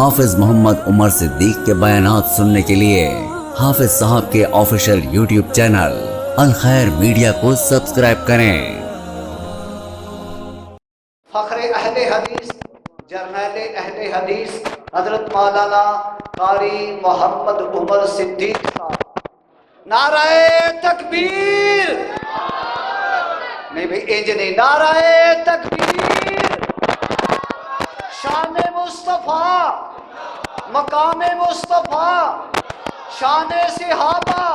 حافظ محمد عمر صدیق کے بیانات سننے کے لیے حافظ صاحب کے آفیشیل یوٹیوب چینل الخیر میڈیا کو سبسکرائب کریں۔ فخر اہل حدیث، جرنیل اہل حدیث حضرت مولانا قاری محمد عمر صدیق صاحب، نعرہ تکبیر! نہیں بھئی انج نہیں، نعرہ تکبیر! شان مصطفیٰ، مقام مصطفیٰ، شان صحابہ،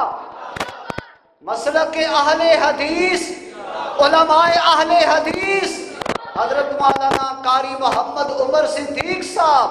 مسلک اہل حدیث، علماء اہل حدیث حضرت مولانا قاری محمد عمر صدیق صاحب۔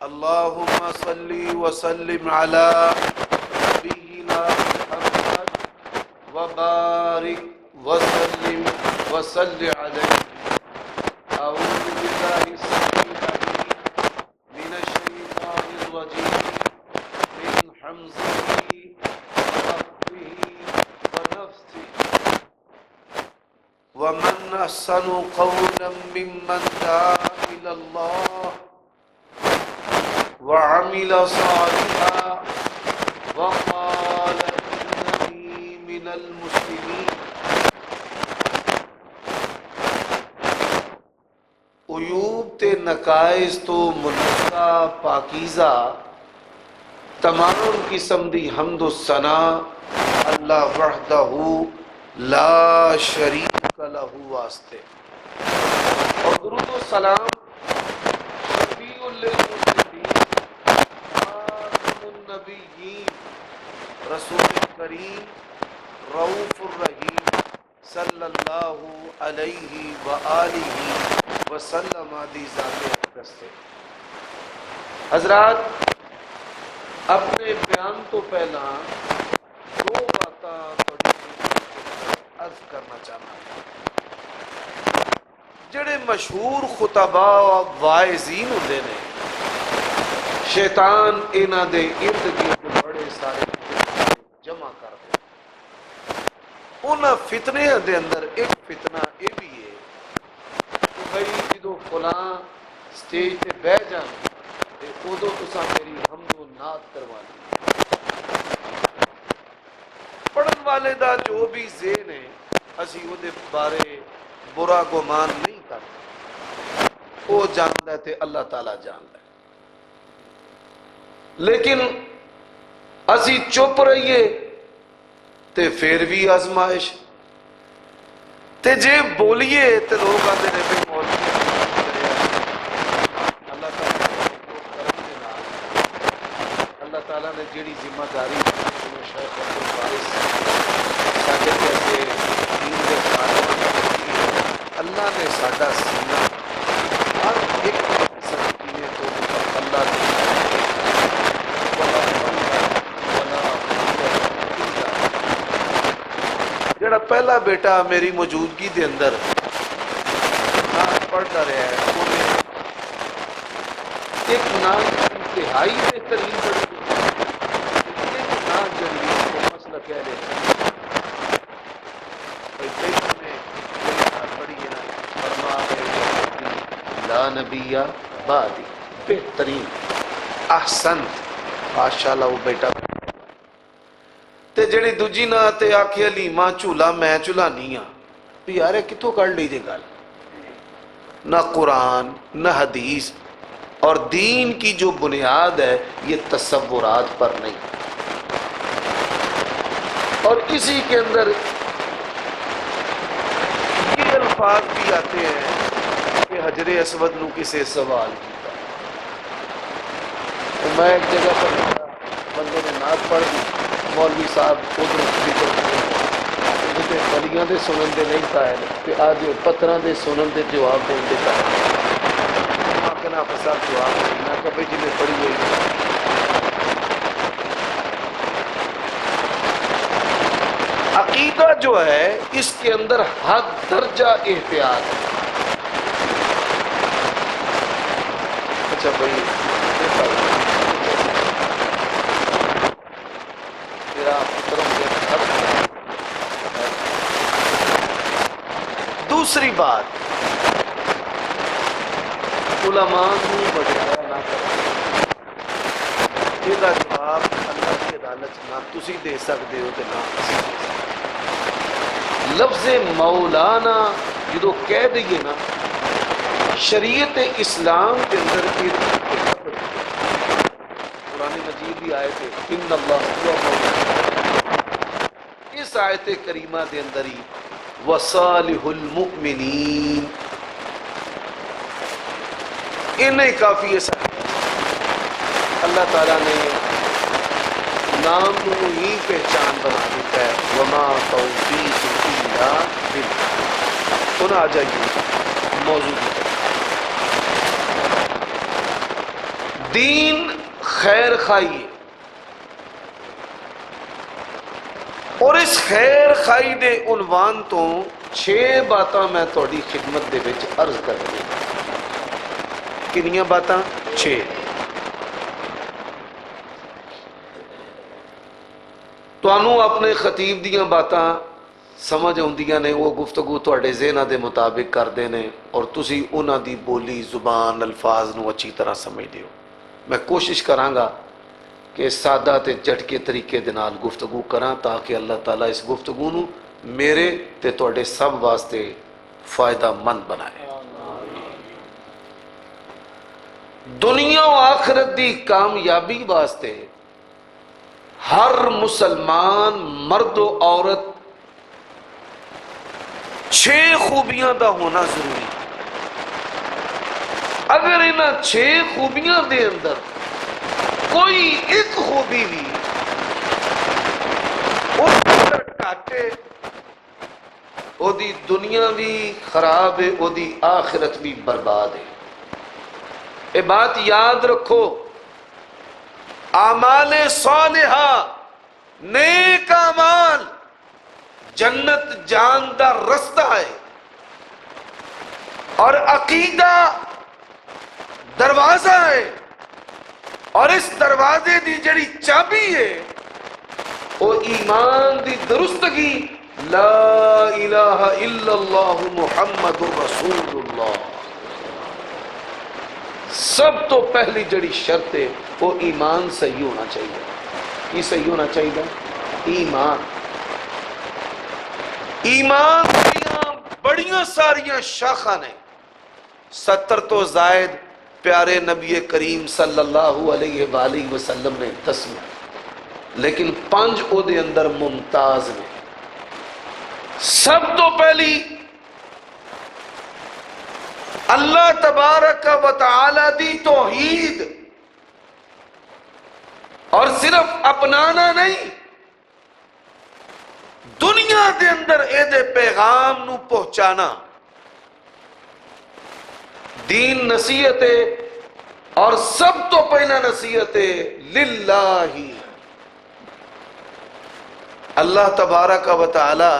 اللهم صل وسلم على نبينا محمد وبارك وسلم وصل عليه۔ أعوذ بالله السميع العليم من الشيطان الرجيم من حمزه ونفخه ونفثه۔ ومن أحسن قولا ممن دعا إلى الله وعمل صالحا وقال إنني من المسلمين۔ عیوب تے نقائص تو منزہ پاکیزہ تمام قسم دی حمد و ثنا اللہ وحدہ لا شریک لہ واسطے، اور درود و سلام شفیع للمذنبین خاتم النبیین رسول کریم رؤوف الرحیم صلی اللہ علیہ وآلہ وسلم دی ذات اقدس سے۔ حضرات، اپنے بیان تو پہلا دو باتاں عرض کرنا چاہنا ہے۔ جڑے مشہور خطبہ و واعظین ہوندے نے، شیطان انہاں دے ارد گرد بڑے سارے جمع کر دے۔ انہاں فتنے دے اندر ایک فتنہ یہ بھی ہے کہ بھئی جدو فلاں سٹیج تے بہ جان تے ادو تساں میری حمد و نعت کروانی، پڑھن والے دا جو بھی ذہن ہے اسی وہ دے بارے برا گمان نہیں کرتے، وہ جانتا ہے تے اللہ تعالیٰ جانتا ہے، لیکن اسی چپ رہیے تے پھر بھی آزمائش تے جے بولیے تے لوگ آتے نے پہ مولوی اللہ تعالیٰ اللہ تعالیٰ نے جیڑی ذمہ داری شیخ عبد الوارث ساڈے کیسے دین دے خادم اللہ نے ساڈا سینہ ہر ایک سکینے تو اللہ نے جڑا پہلا بیٹا میری موجودگی دے اندر نام پڑھتا رہا ہے، انہیں ایک نام انتہائی بہترین پڑھی، ایک نام جڑی کو مسئلہ کہہ رہے ہیں لا نبی بعدی، بہترین احسنت ماشاءاللہ وہ بیٹا۔ تے جڑی دوجی نا تے آکھے علیمہ چولا میں چولانی ہاں، بھی یارے کتوں کر لی جے گل؟ نہ قرآن نہ حدیث اور دین کی جو بنیاد ہے یہ تصورات پر نہیں، اور اسی کے اندر یہ الفاظ بھی آتے ہیں کہ حجر اسود نو کسے سوال کیتا۔ میں ایک جگہ پر بندے نے نعت پڑھ دی، مولوی صاحب ادھر گلیاں دے سنن دے نہیں قائل تے آج پتھراں دے سنن دے جواب دین دے قائل۔ صاحب جواب دینا کہ بھئی جنہیں پڑھی ہوئی عقیدہ جو ہے اس کے اندر حد درجہ احتیاط ہے. اچھا بھائی میرا دوسری بات، علماء کو وڈیرا نہ کرو. یہ جواب اللہ کی عدالت نہ تسی دے سکتے ہو تے نہ اسی دے سکتے. لفظ مولانا جدو کہہ دئیے نا شریعت اسلام کے اندر قرآن مجید بھی آئے تھے ان اللہ هو مولانا. اس آیت کریمہ دے اندر ہی وصالح المؤمنین انہیں کافی ایسا اللہ تعالیٰ نے نام کو ہی پہچان بنا دیتا ہے. وما توفیق الا باللہ. انہیں آ جائیے موضوع کی طرف. دین خیر خائی ہے اور اس خیر خائی دے عنوان تو 6 باتاں میں تھوڑی خدمت دے وچ عرض کر رہی ہوں. کنیاں باتاں؟ 6. تانوں اپنے خطیب دیاں باتاں سمجھ آؤندیاں نے، وہ گفتگو تواڈے ذہناں دے مطابق کردے نے اور تسی انہاں دی بولی زبان الفاظ نو اچھی طرح سمجھ دیو. میں کوشش کراں گا کہ سادہ تے جھٹکے طریقے دے نال گفتگو کراں تاکہ اللہ تعالیٰ اس گفتگو نو میرے تے تواڈے سب واسطے فائدہ مند بنائے. دنیا و آخرت دی کامیابی واسطے ہر مسلمان مرد و عورت 6 خوبیاں دا ہونا ضروری. اگر انہاں 6 خوبیاں دے اندر کوئی ایک خوبی بھی اس اندر کاٹے او دی دنیا بھی خراب ہے، او دی آخرت بھی برباد ہے. اے بات یاد رکھو، اعمال صالحہ نیک اعمال جنت جان دا رستہ ہے اور عقیدہ دروازہ ہے اور اس دروازے دی جڑی چابی ہے وہ ایمان دی درستگی لا الہ الا اللہ محمد رسول اللہ. سب تو پہلی جڑی شرط ہے وہ ایمان صحیح ہونا چاہیے. کی صحیح ہونا چاہیے؟ ایمان. ایمان دیاں بڑیاں ساریاں شاخاں نے، 70 تو زائد پیارے نبی کریم صلی اللہ علیہ وآلہ وسلم نے دسنا، لیکن 5 او دے اندر ممتاز نے. سب تو پہلی اللہ تبارک و تعالی دی توحید، اور صرف اپنانا نہیں، دنیا دے اندر اے دے پیغام نو پہنچانا. دین نصیحت ہے اور سب تو پہلا نصیحت ہے للہ. اللہ تبارک و تعالی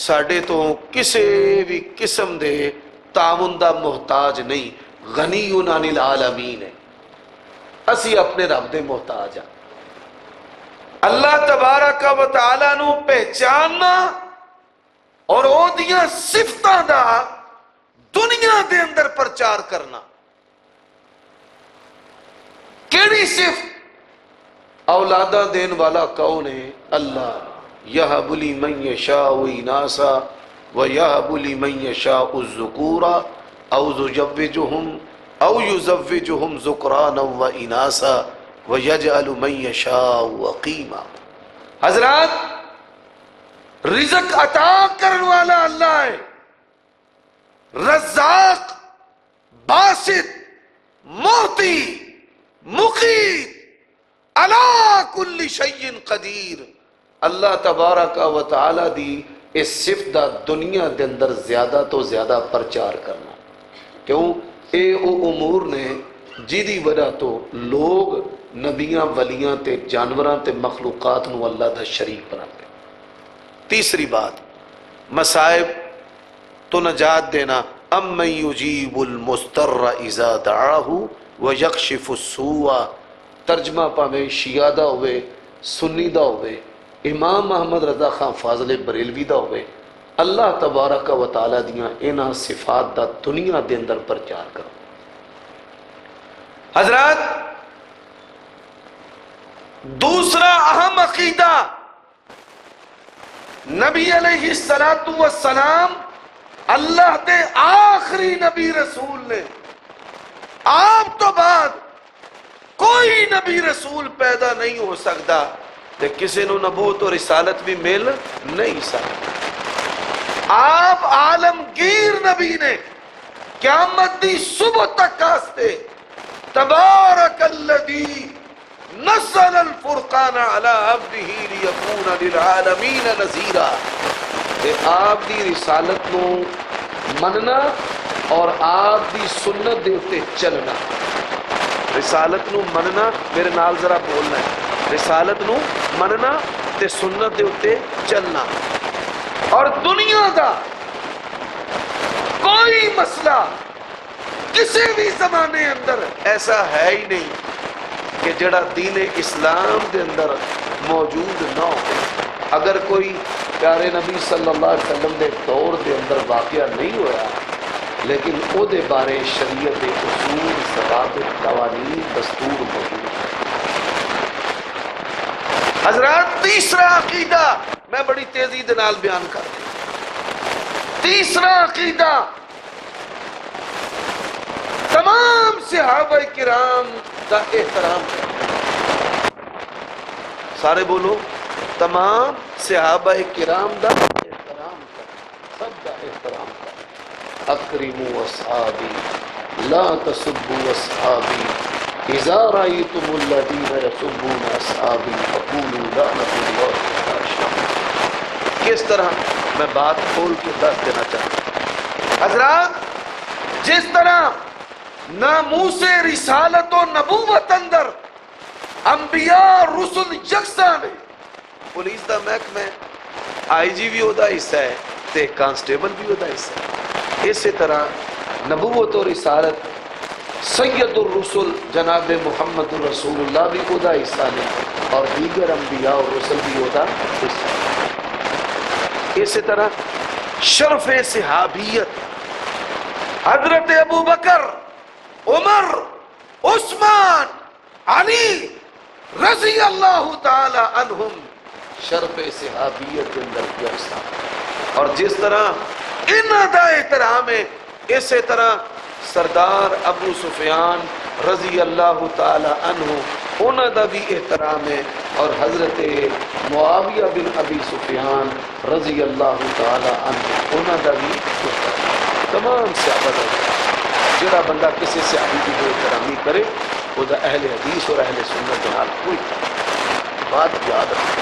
ساڈے تو کسے بھی قسم دے تعاون دا محتاج نہیں، غنی عن العالمین ہے. اسی اپنے رب دے محتاج ہیں. اللہ تبارک و تعالی نو پہچاننا اور او دیاں صفتاں دا دنیا دے اندر پرچار کرنا. کیڑی صفت؟ اولاداں دین والا کون ہے؟ اللہ. یہب لمن یشاء اناسا ویہب لمن یشاء الذکورا او یزوجہم ذکرانا و اناسا ویجعل من یشاء عقیما. حضرات، رزق عطا کرنے والا اللہ ہے، رزاق، باسط، معطی، مقیت، علی کل شیء قدیر. اللہ تبارک و تعالی دی اس صفت دا دنیا دے اندر زیادہ تو زیادہ پرچار کرنا. کیوں؟ اے او امور نے جیدی وجہ تو لوگ نبیاں ولیاں تے جانوراں تے مخلوقات نو اللہ دا شریک بناتے. تیسری بات مصائب تو نجات دینا، امن یجیب المضطر اذا دعاہ ویکشف السوء، ترجمہ پاویں شیعہ دا ہوئے سنی دا ہوئے امام محمد رضا خان فاضل بریلوی دا ہوئے، اللہ تبارک و تعالی دیاں انہاں صفات دا دنیا دے اندر پرچار کرو۔ حضرات دوسرا اہم عقیدہ، نبی علیہ السلام اللہ دے آخری نبی رسول نے، آپ تو بعد کوئی نبی رسول پیدا نہیں ہو سکتا تے کسی نو نبوت اور رسالت بھی مل نہیں سکتا۔ آپ عالمگیر نبی نے قیامت دی صبح تک کاستے تبارک الذی نزل الفرقان علی عبدہ لیکون للعالمین نذیرا، تے آپ دی رسالت نو مننا اور آپ دی سنت دے اتے چلنا۔ رسالت نو مننا، میرے نال ذرا بولنا ہے، رسالت نو مننا تے سنت دے اتے چلنا۔ اور دنیا دا کوئی مسئلہ کسی بھی زمانے اندر ایسا ہے ہی نہیں کہ جڑا دین اسلام دے اندر موجود نہ ہو۔ اگر کوئی پیارے نبی صلی اللہ علیہ وسلم دے دور دے اندر واقعہ نہیں ہوا لیکن او دے بارے شریعت دے اصول، ضوابط، قوانین، دستور موجود ہے۔ حضرات تیسرا عقیدہ میں بڑی تیزی دے نال بیان کر دوں۔ تیسرا عقیدہ تمام صحابہ کرام دا احترام کرنا۔ سارے بولو، تمام صحابہ کرام دا احترام کرنا، سب دا احترام کرنا۔ اکرموا اصحابی لا تسبوا اصحابی اذا رأیتم الذین یسبون اصحابی فقولوا لعنۃ اللہ علی الشیطان۔ کس طرح میں بات کھول کے دس دینا چاہتا ہوں حضرات، جس طرح ناموس رسالت و نبوت اندر انبیاء رسل یکساں نے، پولیس دا محکمہ آئی جی بھی ہوتا حصہ ہے تے کانسٹیبل بھی ہوتا حصہ ہے، اسی طرح نبوت و رسالت سید الرسل جناب محمد الرسول اللہ بھی ہوتا حصہ نے اور دیگر انبیاء اور رسل بھی ہوتا حصہ ہے۔ اسی طرح شرف صحابیت حضرت ابو بکر، عمر، عثمان، علی رضی اللہ تعالی عنہم شرف صحابیت کے اندر کی اقسام، اور جس طرح انہاں دا احترام ہے اسی طرح سردار ابو سفیان رضی اللہ تعالی عنہ انہاں دا بھی احترام ہے، اور حضرت معاویہ بن ابی سفیان رضی اللہ تعالی عنہ انہاں دا بھی احترام۔ تمام صحابہ دا جڑا بندہ کسی صحابی کی جو احترامی کرے وہ دا اہل حدیث اور اہل سنت نال کوئی بات یاد رکھے،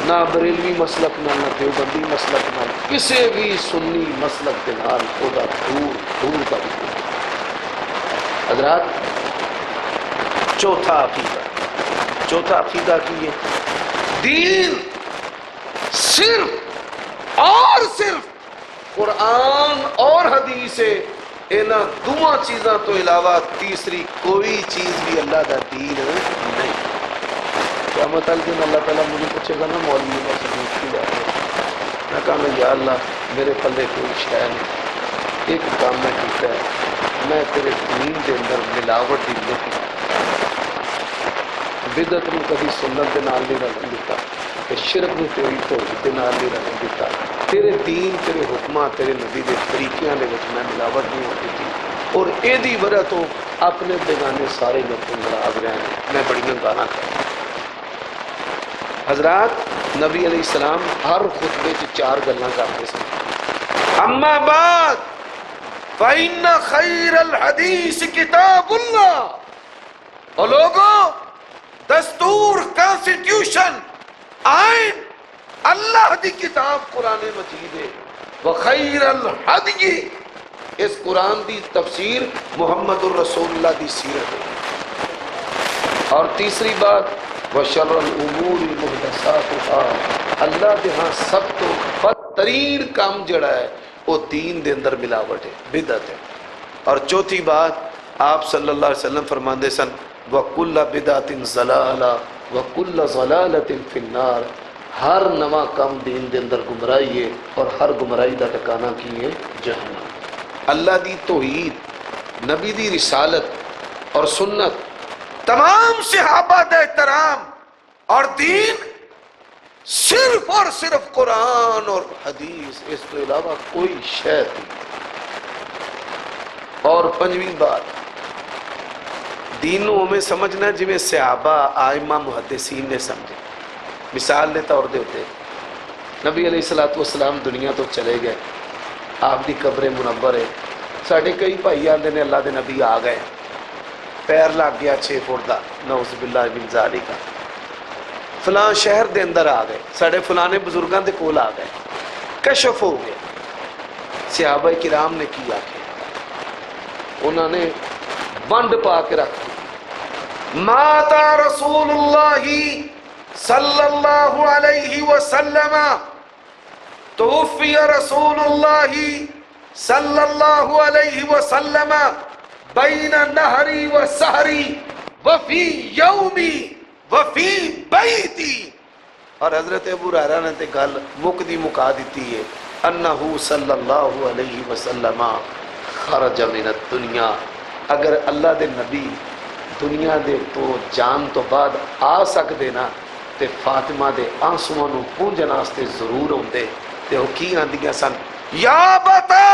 نہ بریلوی مسلک نال، نہ دیوبندی مسلک نال، کسی بھی سنی مسلک کے نال وہ دا دور دور کا بھی کوئی۔ حضرات چوتھا عقیدہ کی ہے، دین صرف اور صرف قرآن اور حدیث ہے، انہاں دو چیزاں تو علاوہ تیسری کوئی چیز بھی اللہ کا دین نہیں۔ قیامت والے دن اللہ تعالیٰ مجھے پوچھے گا نا مولوی کا ثبوت کی بات ہے، میں کہا یا اللہ میرے پلے کوئی شے نہیں، ایک کام میں کیتا ہے، میں تیرے دین دے اندر ملاوٹ دی نہیں، بدعت نو کبھی سنت دے نال نہیں رلن دیتا، تے شرک نو تیری توحید دے نال نہیں رلن دیتا، تیرے دین، تیرے حکماں، تیرے نبی دے طریقیاں دے وچ میں ملاوٹ نہیں ہوتی تھی، اور اے دی وجہ تو اپنے بیگانے سارے لوگ ناراض رہے ہیں، میں بڑیاں گالاں کرتا۔ حضرات نبی علیہ السلام ہر خطبے چ 4 گلاں کرتے سن۔ اما بعد فإن خیر الحدیث کتاب اللہ، اور لوگوں دستور، کانسٹیٹیوشن، آئین اللہ دی کتاب قرآن مجید ہے، وخیر الحدی، اس قرآن دی تفسیر محمد الرسول اللہ دی سیرت ہے۔ اور تیسری بات وشر الامور محدثاتها، اللہ دے ہاں سب تو بدترین کام جڑا ہے وہ دین دے اندر ملاوٹ ہے، بدعت ہے۔ اور چوتھی بات آپ صلی اللہ علیہ وسلم فرماندے سن وَكُلَّ بِدْعَةٍ ضَلَالَةٍ وَكُلَّ ضَلَالَةٍ فِي النَّارِ، ہر نواں کام دین دے اندر گمراہی ہے اور ہر گمراہی دا ٹھکانہ کی ہے جہنم۔ اللہ دی توحید، نبی دی رسالت اور سنت، تمام صحابہ دا احترام اور دین صرف اور صرف قرآن اور حدیث، اس کے علاوہ کوئی شے نہیں۔ اور پنجویں بات، دینوں ہمیں سمجھنا جویں صحابہ آئمہ محدثین نے سمجھے۔ مثال دے طور دے ہوتے نبی علیہ الصلوۃ والسلام دنیا تو چلے گئے، آپ دی قبر منور ہے، ساڑھے کئی بھائی آندے نے اللہ دے نبی آ گئے، پیر لگ گیا 6 فٹ دا، نعوذ باللہ من ذالک، فلاں شہر دے اندر آ گئے، ساڑھے فلانے بزرگاں دے کول آ گئے، کشف ہو گئے۔ صحابہ کرام نے کیا کہ انہوں نے ونڈ پا کے رکھ دی، ماتا رسول اللہ صلی اللہ علیہ وسلم، توفی رسول اللہ صلی اللہ علیہ وسلم بین نہری و سہری وفی یومی وفی بیتی۔ اور حضرت ابو ہریرہ نے تے گل مکدی مکا دیتی ہے، انہو صلی اللہ علیہ وسلم خرج من الدنیا، اگر اللہ دے نبی دنیا دے تو جان تو بعد آ سکدے نا تے فاطمہ دے آنسواں نو پونجن واسطے ضرور ہوندے، تے وہ کی آندیاں سن، یا بتا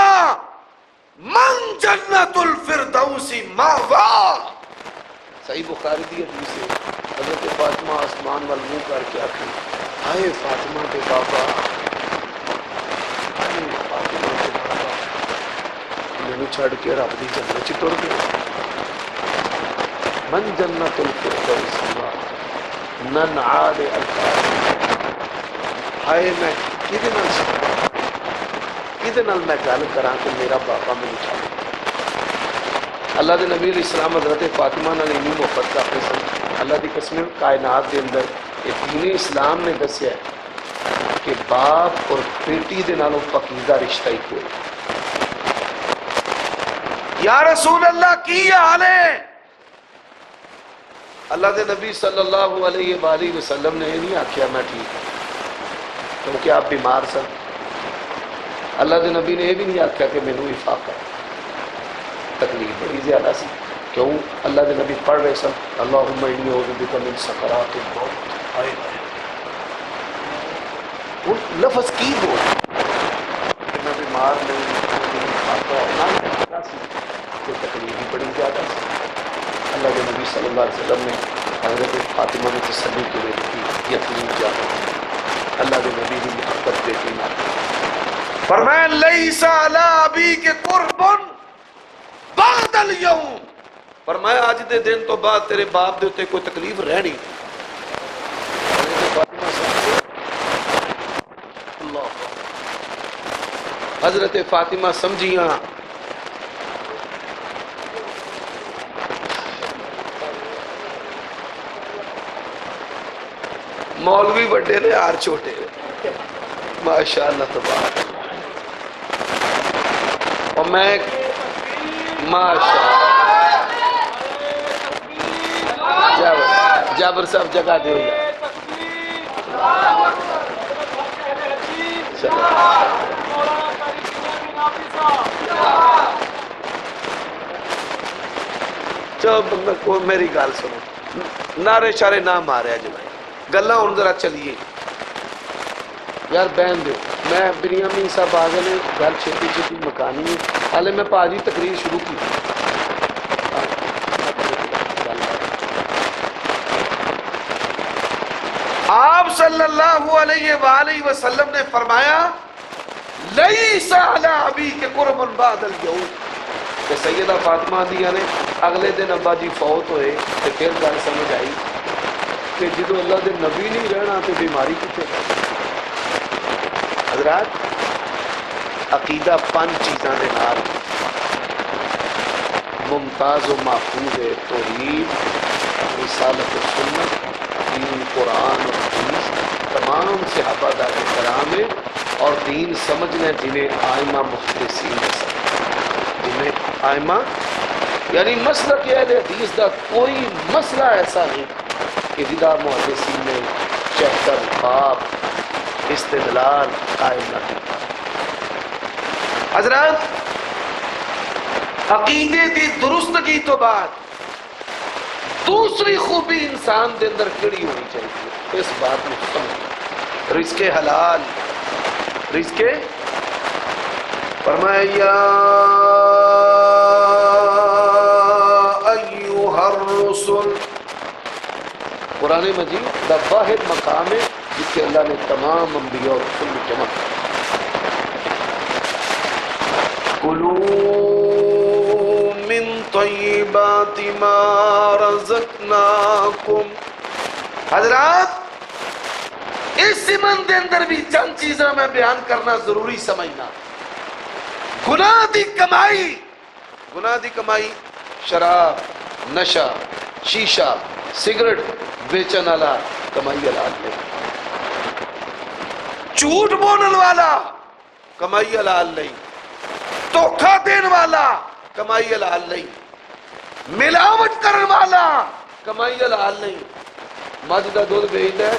من جنت الفردوس ماوا۔ صحیح بخاری دی حدیث ہے، حضرت فاطمہ آسمان وال منہ کر کے آکھیں، ہائے فاطمہ دے بابا، ہائے فاطمہ دے بابا، مینوں چھڑ کے رب دی جنت چ ٹر گئے۔ من جنت الفردوس ماوا نن عاد الفاظ، ہائے میں کدے نال میں گل کراں کہ میرا بابا مینوں چھڑ گیا۔ اللہ دے نبی علیہ السلام حضرت فاطمہ نال اتنی محبت کرتے سن، اللہ دی قسم کائنات دے اندر دین اسلام نے دسیا ہے کہ باپ اور بیٹی دے نالوں پاکیزہ رشتہ ہی کوئی۔ یا رسول اللہ کی حال ہے؟ اللہ دے نبی صلی اللہ علیہ وآلہ وسلم نے یہ نہیں آکھیا میں ٹھیک ہوں کیونکہ آپ بیمار سن، اللہ دے نبی نے یہ بھی نہیں آکھیا کہ مینوں افاقہ ہے، تکلیف بڑی زیادہ سی، کیوں؟ اللہ دے نبی پڑھ رہے سن اللہم انی اعوذ بک من سکرات الموت، آئے وہ لفظ کی بول کہ میں بیمار نہیں، مجھے افاقہ ہے، کہ تکلیف بھی بڑی زیادہ سی۔ اللہ کے نبی صلی اللہ علیہ وسلم نے حضرت فاطمہ نے تسلی کے لیے کی، یقین جانا اللہ کے نبی کی محبت دیکھی نہ فرمایا لیس علی ابی کے قرب بعد اليوم، فرمایا آج دے دن تو بعد تیرے باپ دے تے کوئی تکلیف رہنی۔ حضرت فاطمہ سمجھیاں مولوی بڑے نے ہار چھوٹے ماشاءاللہ تبارک اور میں ماشاءاللہ جابر صاحب جگہ دے چلو میری گل سنو، نعرے شارے نہ ماریا جو گلا ہوں ذرا چلیے یار بہن دو، میں بریامی صاحب آ گئے نے گل چھتی چھتی مکانی ہے، حالے میں پاجی تقریر شروع کی۔ آپ صلی اللہ علیہ وآلہ وسلم نے فرمایا لیس علی ابی کے قرب بعد اليوم، کہ سیدہ فاطمہ دیا نے اگلے دن ابا جی فوت ہوئے تو پھر گل سمجھ آئی کہ جدو اللہ دے نبی نہیں رہنا تو بیماری کتنے گئی۔ حضرات عقیدہ 5 چیزاں دے نال ممتاز و محفوظ ہے، توحید، رسالت و سنت، دین قرآن اور حدیث تمام صحابہ دا احترام ہے اور دین سمجھنا جنہیں آئمہ مخلصین نے سمجھا، جنہیں آئمہ یعنی مسلک اہل حدیث دا کوئی مسئلہ ایسا نہیں کہ جدا محدثین نے چیپٹر باب استدلال قائم نہ کیا۔ حضرات عقیدے دی درستگی تو بعد دوسری خوبی انسان دے اندر کیڑی ہونی چاہیے، اس بات میں سمجھ رزق حلال، رزق فرمایا یا ایھا الرسل، قرآن مجید دا واحد مقام ہے جس اللہ نے تمام انبیاء اور رسول کو جمع کیا۔ کلوا من طیبات ما رزقناکم، حضرات اس زمن دے اندر بھی چند چیزاں میں بیان کرنا ضروری سمجھنا۔ گناہ دی کمائی، گناہ دی کمائی، شراب، نشہ، شیشہ، سگریٹ بیچن والا کمائی حلال نہیں، جھوٹ بولن والا کمائی حلال نہیں، دھوکہ دین والا کمائی حلال نہیں، ملاوٹ کرن والا کمائی حلال نہیں۔ مجھ دا دودھ بیچتا ہے،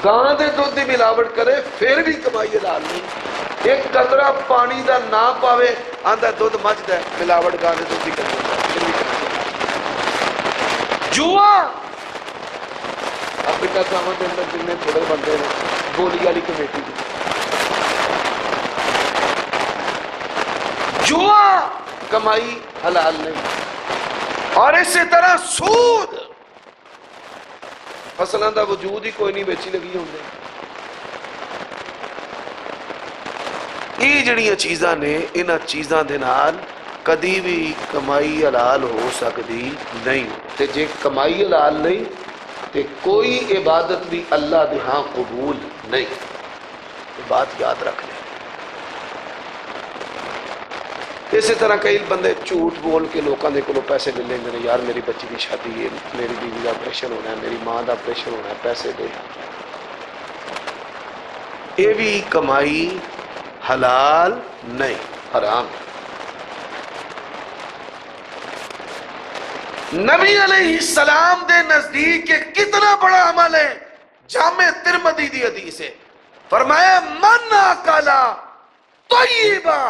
گاں دے دودھ دی ملاوٹ کرے پھر بھی کمائی حلال نہیں۔ ایک قطرہ پانی دا نہ پاوے آندہ دودھ مجھ دا ہے، ملاوٹ گاں دے دودھ دی کرے۔ جوا افریقہ سامن دے اندر جنہیں تھوڑے بندے ہیں بولی والی کمیٹی دی، جوا کمائی حلال نہیں۔ اور اسی طرح سود، فصلوں دا وجود ہی کوئی نہیں بیچی لگی ہوندے۔ یہ جڑیاں چیزاں نے، انہاں چیزاں دے نال کدی بھی کمائی حلال ہو سکتی نہیں، تے جے کمائی حلال نہیں تے کوئی عبادت بھی اللہ دے ہاں قبول نہیں، یہ بات یاد رکھ لیں۔ اسی طرح کئی بندے جھوٹ بول کے لوکاں دے کولوں پیسے لے لیندے نے، یار میری بچی دی شادی ہے، میری بیوی دا آپریشن ہونا ہے، میری ماں دا آپریشن ہونا ہے، پیسے دے۔ یہ بھی کمائی حلال نہیں، حرام ہے۔ نبی علیہ السلام دے نزدیک یہ کتنا بڑا عمل ہے، جامع ترمذی دی حدیث ہے، فرمایا من اکلا طیبا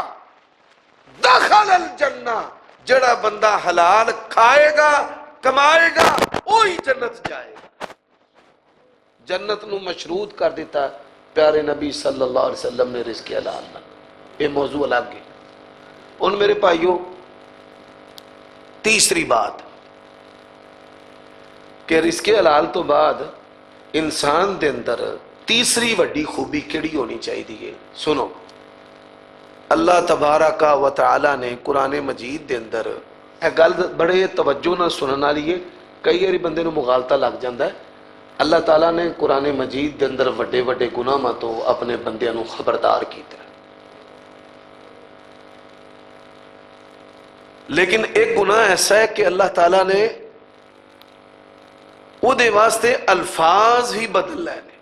دخل الجنہ، جڑا بندہ حلال کھائے گا کمائے گا وہی جنت جائے گا۔ جنت نو مشروط کر دیتا پیارے نبی صلی اللہ علیہ وسلم نے رزق حلال نہ، یہ موضوع الگ ہے۔ ان میرے بھائیوں تیسری بات کہ رزق حلال تو بعد انسان دے اندر تیسری وڈی خوبی کیڑی ہونی چاہیے، سنو۔ اللہ تبارک و تعالی نے قرآن مجید دے اندر اے گل بڑے توجہ نہ سنن والی ہے، کئی باری بندے نو مغالطہ لگ جاندا ہے۔ اللہ تعالیٰ نے قرآن مجید دے اندر وڈے وڈے گناہاں تو اپنے بندیاں نو خبردار کیتا ہے، لیکن ایک گناہ ایسا ہے کہ اللہ تعالیٰ نے وہ دے واسطے الفاظ ہی بدل لے نے۔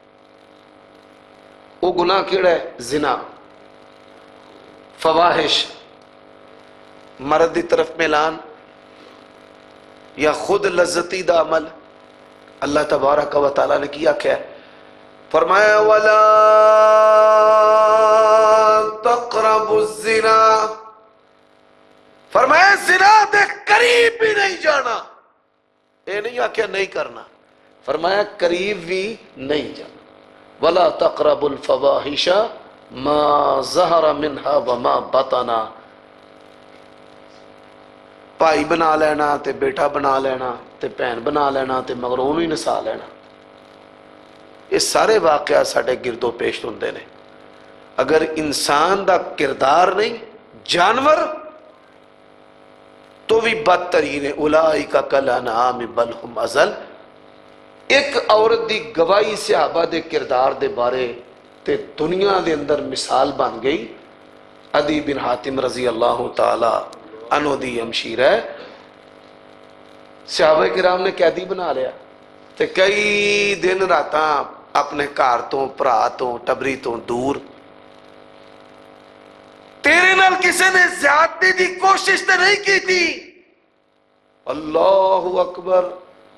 وہ گناہ کیڑا ہے؟ زنا، فواحش، مرد دی طرف میلان یا خود لذتی دا عمل۔ اللہ تبارک و تعالیٰ نے کیا کیا ہے؟ فرمایا وَلَا تَقْرَبُوا الزِّنَا، فرمایا زنا دے قریب بھی نہیں جانا، اے نہیں آکھیا نہیں کرنا، فرمایا قریب بھی نہیں جانا۔ وَلَا تَقْرَبُوا الْفَوَاحِشَ مَا ظَهَرَ مِنْهَا وَمَا بَطَنَ، بھائی بنا لینا تے بیٹا بنا لینا تے بہن بنا لینا تے مگر اونوں ہی نسا لینا، یہ سارے واقعات ساڈے گردوں پیش ہوندے نے۔ اگر انسان دا کردار نہیں، جانور تو بھی بدترین ہے، اولئک کالانعام بل ہم اضل۔ ایک عورت دی گواہی صحابہ دے کردار دے بارے تے دنیا دے اندر مثال بن گئی۔ عدی بن حاتم رضی اللہ تعالی عنہ دی ہمشیر ہے، صحابہ کرام نے قیدی بنا لیا، تے کئی دن راتاں اپنے گھر تو بھرا تو ٹبری تو دور. تیرے نال کسے نے زیادتی دی کوشش تے نہیں کی تھی. اللہ اکبر.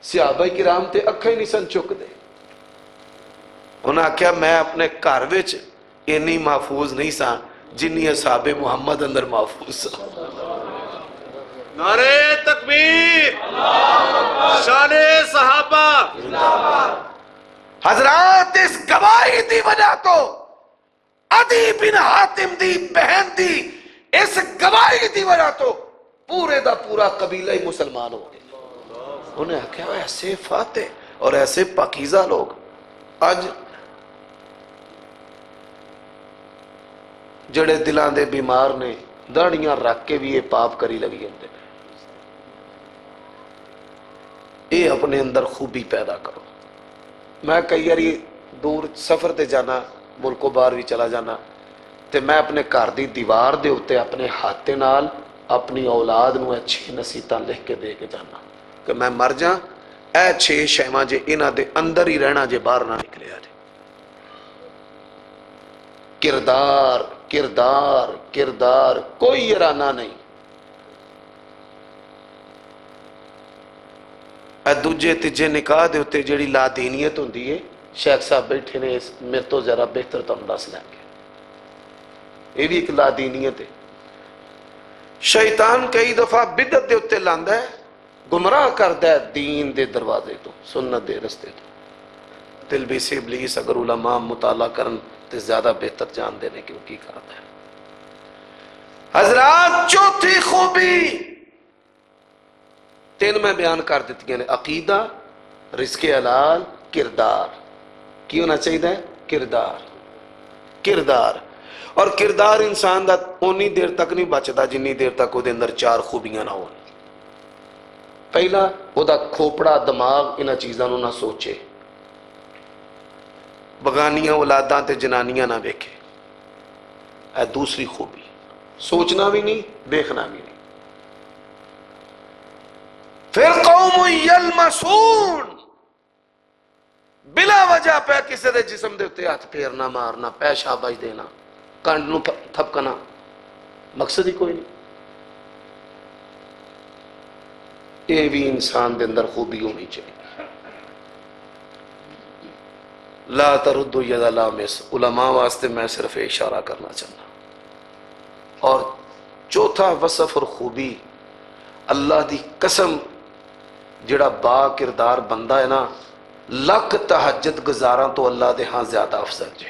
صحابہ کرام تے اکھیں نہیں سن چک دے. انہاں آکھیا میں اپنے گھر وچ اینی محفوظ نہیں سا جنی اصحاب محمد اندر محفوظ سا. نعرہ تکبیر، شان صحابہ. حضرات اس گواہی دی وجہ تو عدی بن حاتم دی بہن دی اس گواہی دی وجہ تو پورے دا پورا قبیلہ ہی مسلمان ہو گئے. انہیں کہا ایسے فاتح اور ایسے پاکیزہ لوگ اج جڑے دلان دے بیمار نے داڑیاں رکھ کے بھی یہ پاپ کری لگی ہوتے ہیں. یہ اپنے اندر خوبی پیدا کرو. میں کئی باری دور سفر تے جانا ملک و باہر بھی چلا جانا تے میں اپنے گھر دی دیوار دے اوتے اپنے ہاتھ نال اپنی اولاد نو اچھی نصیحتاں لکھ کے دے کے جانا کہ میں مر جاں اے 6 شیواں جے انہاں دے اندر ہی رہنا جے باہر نہ نکلیا جے. کردار کردار کردار کوئی ارانہ نہیں. اے دوجے تیجے نکاح دے ہوتے جیڑی لا دینیت ہوندی ہے شیخ صاحب بیٹھے نے میرے تو ذرا بہتر تو دس لیں گے. یہ بھی ایک لا دینیت ہے. شیطان کئی دفعہ بدعت دے ہوتے لاندا ہے گمراہ کردا ہے دین دے دروازے تو سنت دے رستے تو. تلبیس ابلیس اگر علماء مطالعہ کرن تے زیادہ بہتر جان دینے کیوں کی کرتا ہے. حضرات چوتھی خوبی 3 میں بیان کر دیتی ہیں. عقیدہ، رزق حلال، کردار. کی ہونا چاہیے؟ کردار. کردار. اور کردار انسان دا اونی دیر تک نہیں بچتا جنی دیر تک وہ دے اندر 4 خوبیاں نہ ہون. پہلا وہ دا کھوپڑا دماغ انہاں چیزاں نو نہ سوچے، بغانیاں اولاداں تے جنانیاں نہ ویکھے. اے دوسری خوبی. سوچنا بھی نہیں، دیکھنا بھی نہیں. پھر قوم یلمسون، بلا وجہ پہ کسی دے جسم دے اتے ہاتھ پھیرنا مارنا، پیشابش دینا، کانڈ نو تھپکنا، مقصد ہی کوئی نہیں. یہ بھی انسان دے اندر خوبی ہونی چاہیے. لا ترد ید لامس. علماء واسطے میں صرف اشارہ کرنا چاہنا. اور چوتھا وصف اور خوبی، اللہ دی قسم جڑا با کردار بندہ ہے نا لکھ تہجد گزاراں تو اللہ دے ہاں زیادہ افضل جے.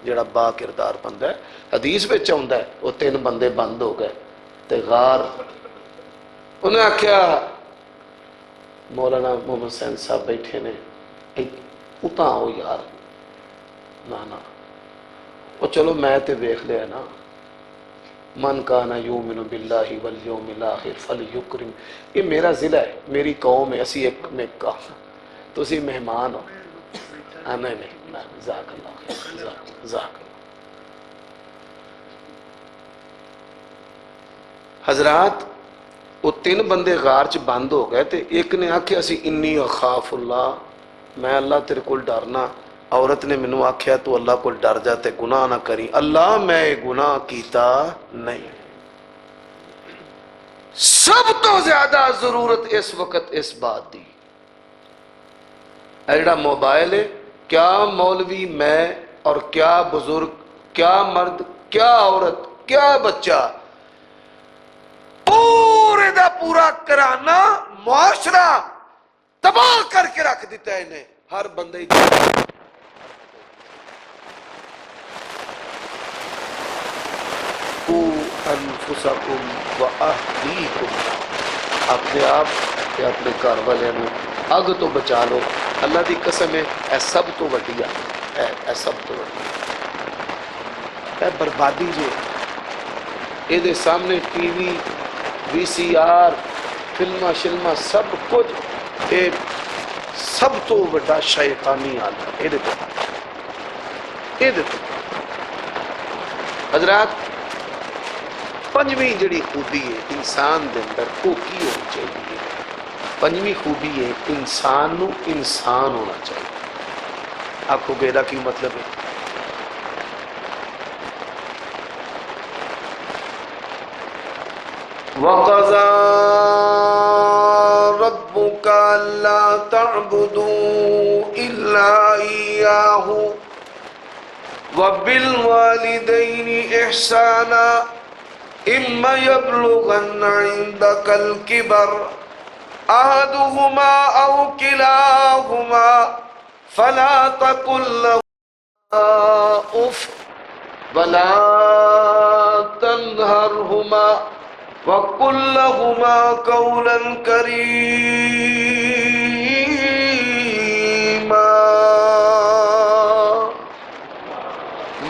جڑا با کردار بندہ ہے حدیث وچ آوندا ہے وہ 3 بندے بند ہو گئے تے غار. انہیں آکھیا مولانا محمد حسین صاحب بیٹھے نے اتاں ہو یار. نا وہ چلو میں تے ویکھ لیا نا. من کانا یؤمن باللہ والیوم الاخر فلیکرم. یہ میرا ضلع ہے، میری قوم ہے، اسی ایک میں کہا تو اسی مہمان ہو. نہیں جزاک اللہ خیر، جزاک اللہ. حضرات وہ 3 بندے غار چ بند ہو گئے تے ایک نے آکھیا سی انی اخاف اللہ، میں اللہ تیرے کول ڈرنا. عورت نے مینوں آکھیا تو اللہ کول ڈر جا تے گناہ نہ کری. اللہ میں گناہ کیتا نہیں. سب تو زیادہ ضرورت اس وقت اس بات دی. ایڈا موبائل ہے، کیا مولوی میں اور کیا بزرگ، کیا مرد، کیا عورت، کیا بچہ، پورے دا پورا کرانا معاشرہ تباہ کر کے رکھ دیتا ہے انہیں. ہر بندے انفسکم و اہلیکم، اپنے آپ تے اپنے گھر والے نو اگ تو بچا لو. اللہ دی قسم ہے اے سب تو وڈی ہے، اے سب تو وڈی اے بربادی جے. اے دے سامنے ٹی وی، وی سی آر، فلماں شلماں سب کچھ اے سب تو وڈا شیطانی عالم. اے دے تو حضرات 5ویں جڑی خوبی ہے انسان دے اندر وہ کی ہونی چاہیے؟ پنجویں خوبی ہے انسان نو انسان ہونا چاہیے. آخو گے دا کی مطلب ہے؟ وَقَضَى رَبُّكَ أَلَّا تَعْبُدُوا إِلَّا إِيَّاهُ وَبِالْوَالِدَيْنِ إِحْسَانًا إِمَّا يَبْلُغَنَّ عِندَكَ الْكِبَرَ أَحَدُهُمَا أَوْ كِلَاهُمَا فَلَا تَقُل لَّهُمَا أُفٍّ وَلَا تَنْهَرْهُمَا وَقُل لَّهُمَا قَوْلًا كَرِيمًا.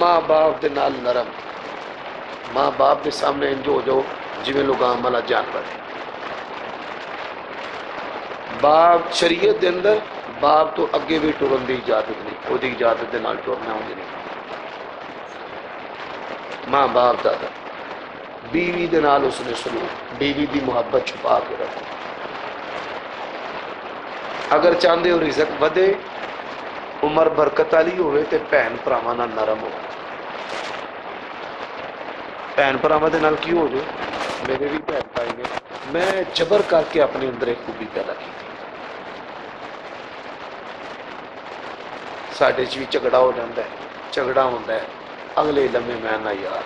ماں باپ دے نال نرم، ماں باپ دے سامنے انج ہو جاؤ جویں لگام والا جانور ہے. باپ شریعت دے اندر باپ تو اگے بھی ٹرن دی اجازت نہیں، وہ دی اجازت دے نال ٹرنا ہوندی نہیں. ماں باپ دادا بیوی دے نال اس نے سلوک، بیوی دی محبت چھپا کے رکھو. اگر چاہندے ہو رزق ودے، عمر برکت والی ہوئے تے بہن بھراواں نال نرم ہو. بہن بھراواں دے نال کی ہو جو؟ میرے بھی بہن بھائی نے، میں جبر کر کے اپنے اندر ایک خوبی پیدا کی تھی. ساڈے چ بھی جھگڑا ہو جاتا ہے، جھگڑا ہوتا ہے اگلے لمحے میں نہ یار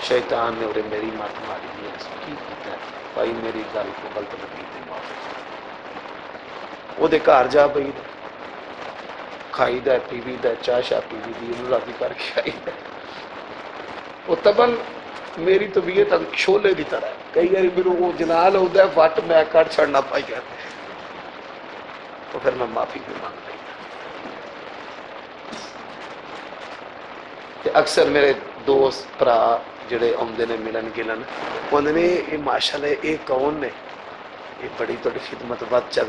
شیطان نے اور میری مت ماری ہے کی کیتا ہے بھائی میری گل کو غلط لگی تے معافی وہ دے گھر جا بئی کھائی دا پیوی دا چاہ شاہ پیوی دی انہوں راضی کر کے آئی دا. وہ تبن میری طبیعت شولے دی طرح ہے، کئی بار میرے وہ جنال ہوتا ہے وٹ میں کٹ چھڑنا پائی جاتے تو پھر میں معافی بھی مانگ لی. اکثر میرے دوست برا جڑے آمدے نے ملن گلن انہوں نے یہ ماشاء اللہ یہ کون نے یہ بڑی تھوڑی خدمت بد چل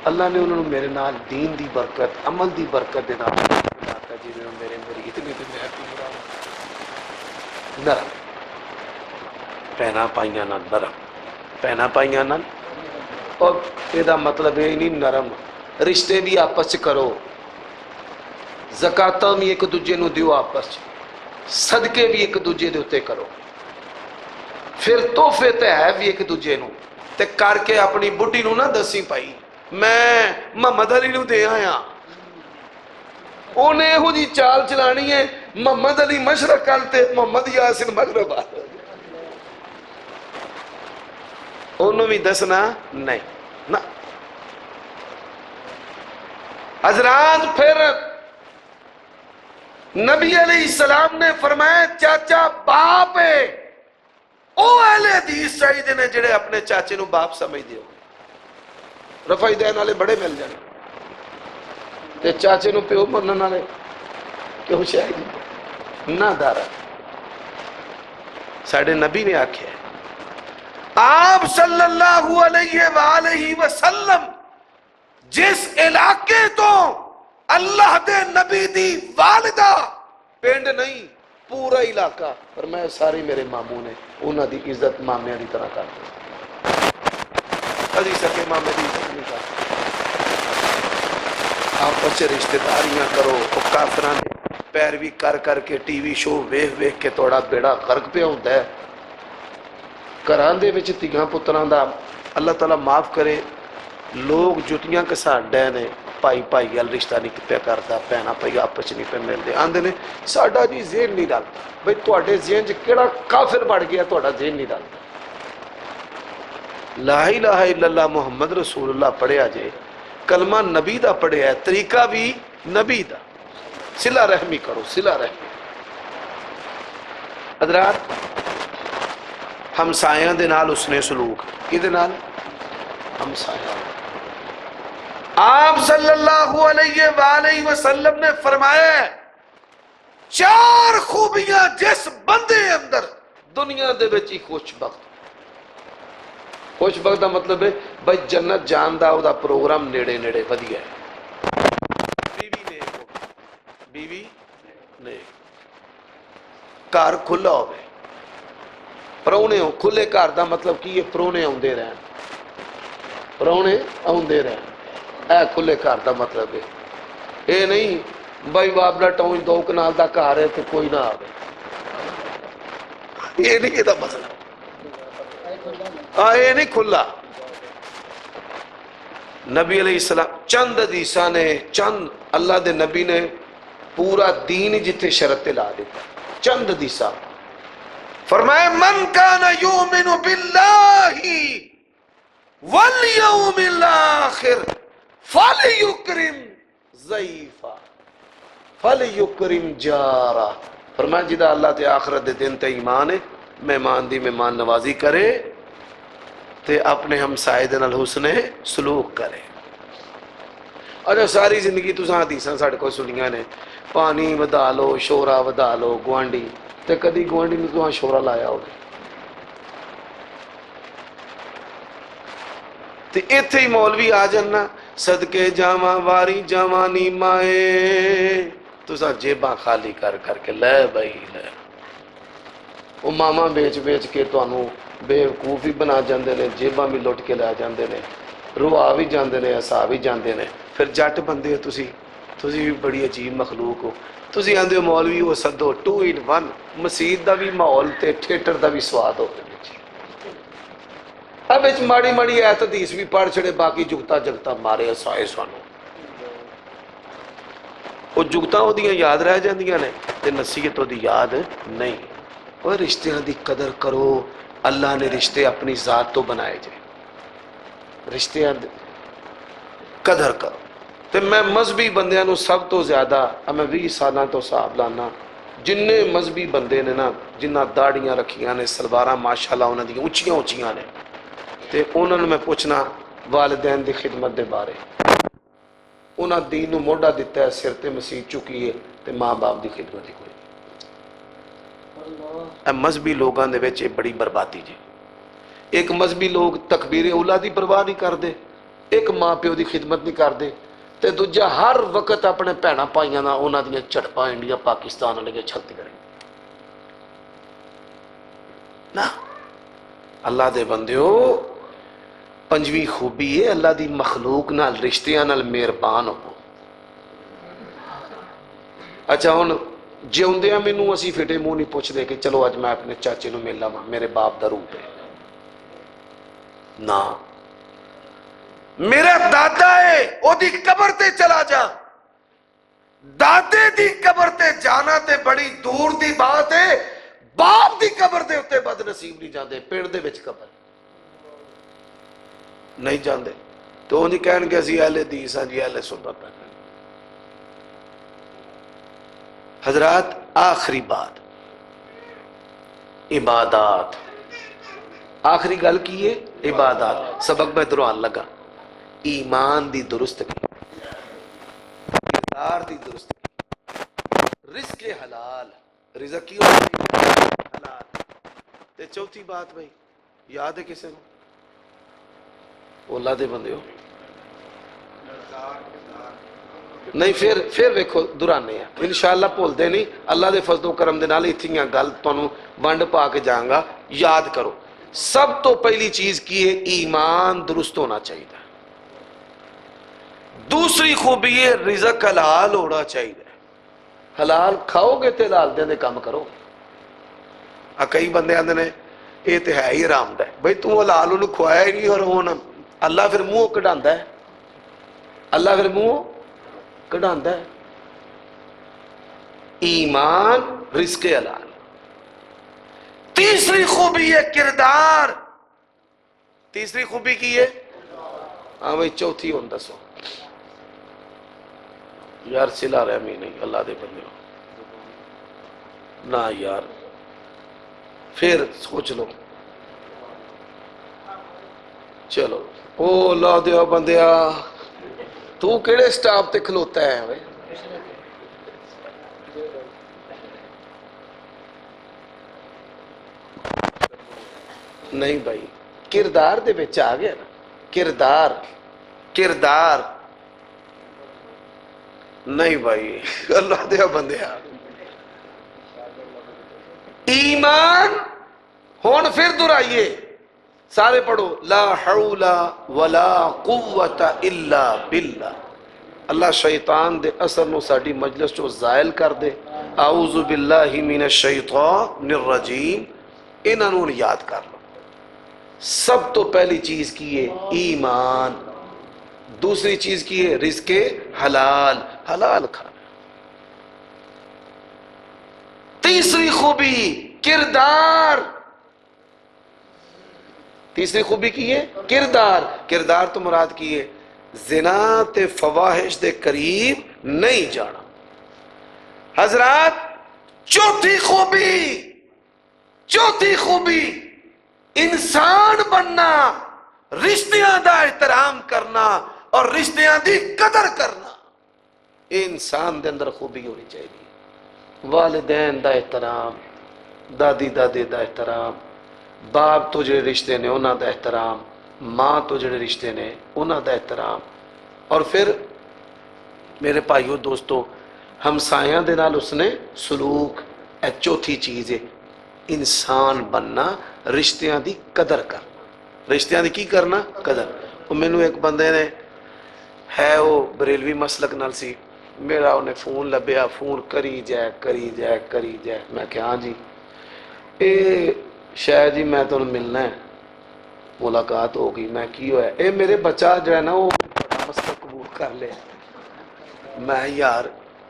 اللہ نے انہوں نے میرے نال دین دی برکت عمل دی برکت دے نال جی میرے مرید نے تو میں پورا نرم پہنا پائیاں نال نرم پہنا پائیاں نال. اور یہ مطلب یہ نہیں نرم رشتے بھی آپس کرو، زکاتاں بھی ایک دوجے نو دیو آپس صدقے بھی ایک دوجے دے اتے کرو، پھر تحفے تے ہے بھی ایک دوجے نو تے کر کے اپنی بڈھی نو نہ دسی پائی میں محمد علی نو دے آیا. انہیں ہو جی چال چلانی ہے محمد علی مشرق کرتے محمد یاسین مغرب آ انہوں بھی دسنا نہیں نہ. حضرات پھر نبی علیہ السلام نے فرمایا چاچا باپ ہے او اہل حدیث چاہیے نے جڑے اپنے چاچے نو باپ سمجھ دیو. رفائی دین والے بڑے مل جانے تے چاچے نو پیو منن والے کیوں شاید نہ دارا. ساڈے نبی نے آکھیا آپ صلی اللہ علیہ وآلہ وسلم جس علاقے تو اللہ دے نبی دی والدہ پینڈ نہیں پورا علاقہ پر میں ساری میرے ماموں نے انہاں دی عزت مامیاں دی طرح کرتے ابھی سکے مامے دی عزت نہیں کرتے. آپس رشتہ داریاں کرو کافراں نے پیروی کر کر کے ٹی وی شو ویکھ ویکھ کے توڑا بیڑا غرق پہ ہوندا ہے. گھراں دے وچ تیاں پتراں دا اللہ تعالیٰ معاف کرے لوگ جتیاں کسان ڈے نے پائی پائی گل رشتہ نہیں پہ کرتا بہنا پائی آپس نہیں پہ ملتے آندے نے ساڈا جی ذہن نہیں ڈالتا بھائی تواڈے ذہن چ کیڑا کافر بڑھ گیا تواڈا ذہن نہیں ڈالتا. لا الہ الا اللہ محمد رسول اللہ پڑھیا جے کلمہ نبی دا پڑھیا ہے طریقہ بھی نبی دا صلہ رحمی کرو صلہ رحمی. حضرات ہمسایاں دے نال اس نے سلوک کدے نال ہمسایاں. آپ صلی اللہ علیہ وآلہ وسلم نے فرمایا چار خوبیاں جس بندے اندر دنیا دے وچ ہی خوش بخت دا مطلب ہے بھائی جنت جان دا او دا پروگرام نیڑے نیڑے ودیا ہے. بیوی نیک گھر کھلا ہوئے پرونے ہو کھلے گھر دا مطلب کی یہ پرونے ہوندے رہن پراؤنے آؤندے رہے. اے کھلے گھر دا مطلب ہے اے نہیں بھائی بابڑا ٹاؤن 2 کنال دا گھر ہے تے کوئی نہ آوے. یہ نہیں یہ مطلب یہ نہیں کھلا. نبی علیہ السلام چند حدیثاں نے چند اللہ دے نبی نے پورا دین جتھے شرط لا دیتا. چند حدیثاں فرمائے من کان یؤمن باللہ والیوم الاخر فلیکرم ضیفا فلیکرم جارا. فرمایا جدا اللہ تے آخرت دے دن تے ایمان ہے مہمان دی مہمان نوازی کرے تے اپنے ہمسائے دے نال حسن سلوک کرے. اچھا ساری زندگی تساں حدیثاں ساڈے کول سنیاں نے پانی ودا لو شورا ودا لو گوانڈی تے کدی گوانڈی نے تساں شورا لایا ہوگا تے ایتھے ہی مولوی آ جانا صدقے جاواں واری جاواں نی مائے تساں جیباں خالی کر کر کے لے بھائی لے. وہ ماما بیچ بیچ کے تانوں بے وقوف بھی بنا جاندے نے جیباں بھی لٹ کے لے جاندے نے روا بھی جاندے نے ہسا بھی جاندے نے. پھر جٹ بندے ہو تسی بھی بڑی عجیب مخلوق ہو. تسی آندے ہو مولوی وہ سدو 2 in 1 مسجد دا بھی ماحول تے تھیٹر دا بھی سواد ہو گیا. اب اچ ماڑی ماڑی ایت حدیث بھی پڑھ چھڑے باقی جگتا جگتا مارے ہسائے سانو. وہ جگتا وہ دیاں یاد رہ جاندیاں نے تے نصیحت وہ دی یاد نہیں. اور رشتیاں دی قدر کرو. اللہ نے رشتے اپنی ذات تو بنائے جائے رشتیاں دی قدر کرو. تے میں مذہبی بندیاں نو سب تو زیادہ میں 20 سالاں تو حساب لانا جننے مذہبی بندے نے نا جنہ داڑیاں رکھیاں نے سلواراں ماشاءاللہ انہاں دی اونچیاں اونچیاں نے تے انہاں نوں میں پوچھنا والدین دی خدمت دے بارے. انہاں دین نو موڈا دیتا ہے سر تے مسیح چکی ہے تے ماں باپ دی خدمت کوئی. اے مذہبی لوگاں دے وچ بڑی بربادی جی. ایک مذہبی لوگ تکبیر اولا دی پرواہ نہیں کردے ایک ماں پیو دی خدمت نہیں کردے تے دوجا ہر وقت اپنے بھیناں پائیاں نال انہاں دیاں جھڑپاں انڈیا پاکستان والے چھلتی کریں نا. اللہ دے بندیو پنجویں خوبی ہے اللہ دی مخلوق نال رشتیاں نال مہربان ہو. اچھا ہن جیوندیاں مینوں اسی فٹے منہ نہیں پوچھ دے کہ چلو اج میں اپنے چاچے نو مل لاواں میرے باپ دا روپ ہے نا. میرا دادا ہے او دی قبر تے چلا جا. دادے دی قبر تے جانا تے بڑی دور دی بات ہے. باپ دی قبر دے اتے بد نصیب نہیں جاندے. پنڈ دے وچ قبر نہیں جاندے تو انہیں کہن گے اسی اہل حدیث ہاں جی اہل سنت ہیں. حضرات آخری بات عبادات. آخری گل کی ہے عبادات. سبق میں دروان لگا ایمان دی درست کی کردار دی درست کی رزق حلال رزق کی حلال. تے چوتھی بات بھائی یاد ہے کسے کو اللہ دے بندے ہو نہیں پھر ویکھو درانے ہیں انشاءاللہ بھول دے نہیں. اللہ دے فضل و کرم دے نال اتنیاں گل تانوں ونڈ پا کے جاؤں گا. یاد کرو سب تو پہلی چیز کی ہے ایمان درست ہونا چاہیے. دوسری خوبی ہے رزق حلال ہونا چاہیے. حلال کھاؤ گے تے حلال دے کام کرو. کئی بندے آندے نے یہ تے ہے ہی حرام دا ہے. بھئی تو حلال انہوں کھوایا ہی نہیں اور ہون اللہ پھر منہ کڈھاندا ہے. اللہ پھر منہ کڈھاندا ہے. ایمان رزق حلال. تیسری خوبی ہے کردار. تیسری خوبی کی ہے ہاں بھئی چوتھی ہوں دسو یار صلہ رحمی نہیں اللہ دے بندے نہ یار پھر سوچ لو. چلو او لا دیا بندیا تو کیڑے سٹاپ تے کھلوتا ہے بھئی نہیں بھائی کردار دے بچ آ گیا نا. کردار نہیں بھائی اللہ دیا بندیا. ایمان ہون پھر دہرائیے سارے پڑھو، لا حول ولا قوت الا باللہ۔ اللہ شیطان دے اثر نو ساڈی مجلس چو زائل کر دے۔ اعوذ باللہ من الشیطان الرجیم، انہاں نوں یاد کر لو۔ سب تو پہلی چیز کی ہے ایمان، دوسری چیز کی ہے رزق حلال، حلال کھانا۔ تیسری خوبی کردار، تیسری خوبی کی ہے کردار۔ کردار تو مراد کی ہے زنا تے فواحش دے قریب نہیں جانا۔ حضرات چوتھی خوبی، چوتھی خوبی انسان بننا، رشتیاں دا احترام کرنا اور رشتیاں دی قدر کرنا، یہ انسان دے اندر خوبی ہونی چاہیے۔ والدین دا احترام، دادی دادے دا احترام، باپ تو جڑے رشتے نے انہاں دا احترام، ماں تو جڑے رشتے نے انہاں دا احترام، اور پھر میرے بھائیو دوستو ہمسایاں دے نال اس نے سلوک، اے چوتھی چیز ہے انسان بننا، رشتیاں دی قدر کرنا۔ رشتیاں دی کی کرنا؟ قدر۔ وہ مینوں ایک بندے نے ہے وہ بریلوی مسلک نال سی، میرا انہیں فون لبیا، فون کری جائے کری جائے کری جائے، میں کہ ہاں جی اے شاید جی میں تو ملنا ہے، ملاقات ہو گئی، میں کی ہویا اے میرے بچہ جو ہے نا وہ مسلک قبول کر لے۔ میں یار